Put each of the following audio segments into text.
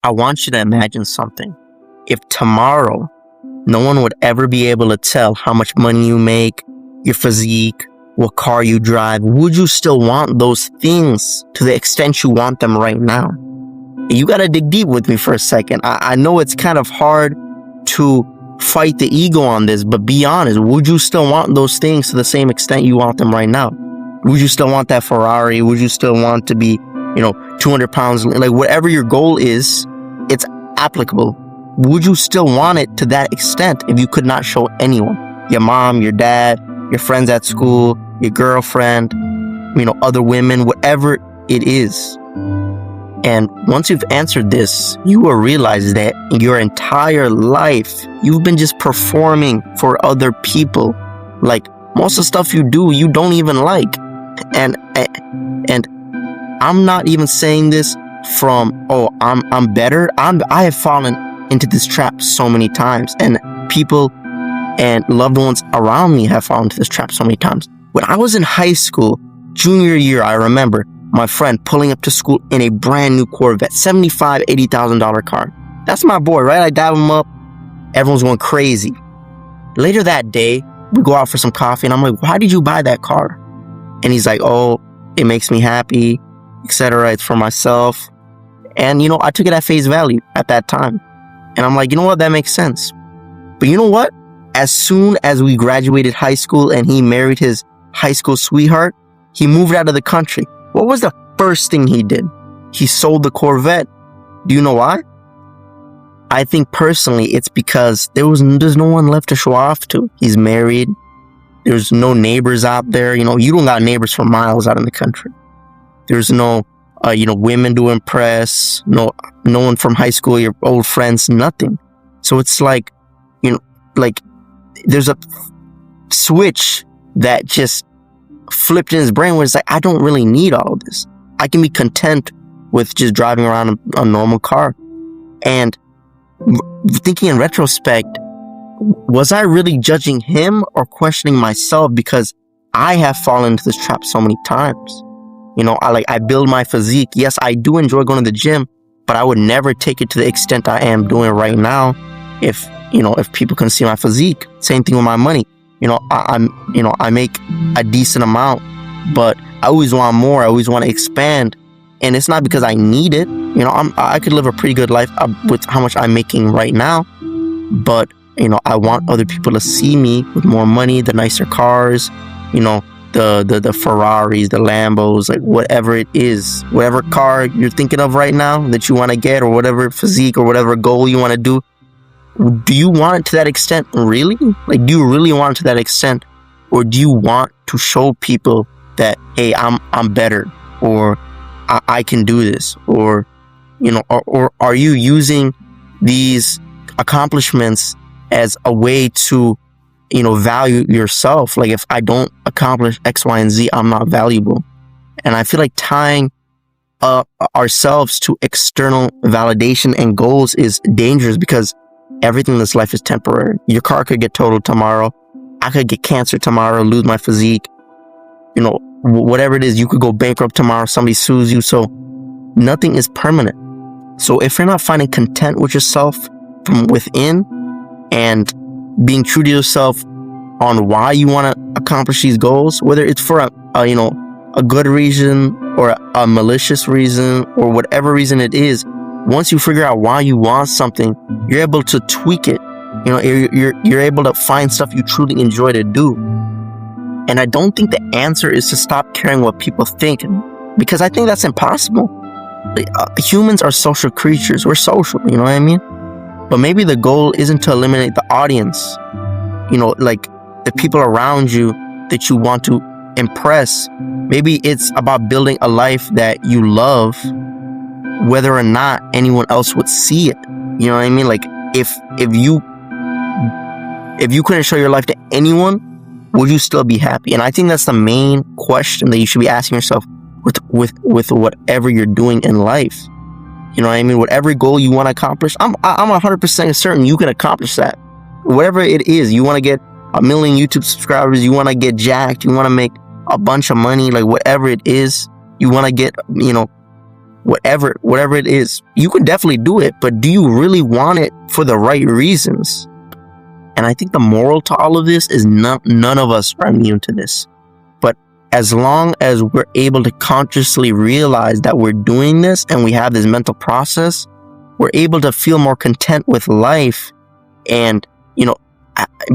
I want you to imagine something. If tomorrow no one would ever be able to tell how much money you make, your physique, what car you drive, would you still want those things to the extent you want them right now? You gotta dig deep with me for a second. I know it's kind of hard to fight the ego on this, but be honest. Would you still want those things to the same extent you want them right now? Would you still want that Ferrari? Would you still want to be, 200 pounds? Like whatever your goal is, it's applicable. Would you still want it to that extent if you could not show anyone? Your mom, your dad, your friends at school, your girlfriend, other women, whatever it is. And once you've answered this, you will realize that your entire life, you've been just performing for other people. Like most of the stuff you do, you don't even like. And I'm not even saying this from, I'm better. I have fallen into this trap so many times, and people and loved ones around me have fallen into this trap so many times. When I was in high school, junior year, I remember my friend pulling up to school in a brand new Corvette, $75,000, $80,000 car. That's my boy, right? I dab him up. Everyone's going crazy. Later that day, we go out for some coffee, and I'm like, why did you buy that car? And he's like, oh, it makes me happy, etc. It's for myself. And, I took it at face value at that time. And I'm like, you know what? That makes sense. But you know what? As soon as we graduated high school and he married his high school sweetheart, he moved out of the country. What was the first thing he did? He sold the Corvette. Do you know why? I think personally it's because there's no one left to show off to. He's married. There's no neighbors out there. You don't got neighbors for miles out in the country. There's no, women to impress. No one from high school, your old friends, nothing. So it's like, there's a switch that just flipped in his brain where it's like, I don't really need all of this. I can be content with just driving around a normal car. And thinking in retrospect, was I really judging him or questioning myself? Because I have fallen into this trap so many times. I build my physique. Yes, I do enjoy going to the gym, but I would never take it to the extent I am doing right now if people can see my physique. Same thing with my money. I make a decent amount, but I always want more. I always want to expand. And it's not because I need it. I could live a pretty good life with how much I'm making right now, but I want other people to see me with more money, the nicer cars, the Ferraris, the Lambos, like whatever it is, whatever car you're thinking of right now that you want to get, or whatever physique or whatever goal you want to do. Do you want it to that extent? Really? Like, do you really want it to that extent? Or do you want to show people that, hey, I'm better, or I can do this, or are you using these accomplishments as a way to, value yourself? Like, if I don't accomplish X, Y, and Z, I'm not valuable. And I feel like tying ourselves to external validation and goals is dangerous, because everything in this life is temporary. Your car could get totaled tomorrow. I could get cancer tomorrow, lose my physique. Whatever it is, you could go bankrupt tomorrow. Somebody sues you. So nothing is permanent. So if you're not finding content with yourself from within and being true to yourself on why you want to accomplish these goals, whether it's for a good reason or a malicious reason or whatever reason it is, once you figure out why you want something, you're able to tweak it. You're able to find stuff you truly enjoy to do. And I don't think the answer is to stop caring what people think, because I think that's impossible. Humans are social creatures. We're social, you know what I mean? But maybe the goal isn't to eliminate the audience, like the people around you that you want to impress. Maybe it's about building a life that you love, whether or not anyone else would see it. You know what I mean? Like, if you couldn't show your life to anyone, would you still be happy? And I think that's the main question that you should be asking yourself with whatever you're doing in life. You know what I mean? Whatever goal you want to accomplish, I'm 100% certain you can accomplish that. Whatever it is, you want to get 1 million YouTube subscribers, you want to get jacked, you want to make a bunch of money, like whatever it is, you want to get, whatever it is. You can definitely do it, but do you really want it for the right reasons? And I think the moral to all of this is none of us are immune to this. But as long as we're able to consciously realize that we're doing this and we have this mental process, we're able to feel more content with life and,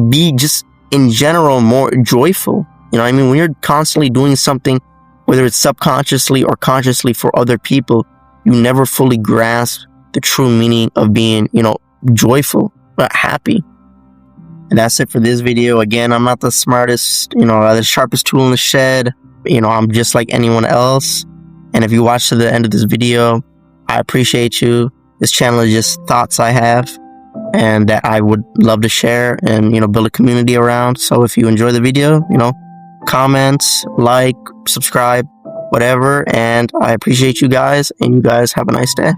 be just in general more joyful. You know what I mean? When you're constantly doing something, whether it's subconsciously or consciously for other people, you never fully grasp the true meaning of being, joyful, but happy. And that's it for this video. Again, I'm not the smartest, the sharpest tool in the shed. I'm just like anyone else. And if you watch to the end of this video, I appreciate you. This channel is just thoughts I have and that I would love to share and, build a community around. So if you enjoy the video, comment, like, subscribe, whatever. And I appreciate you guys, and you guys have a nice day.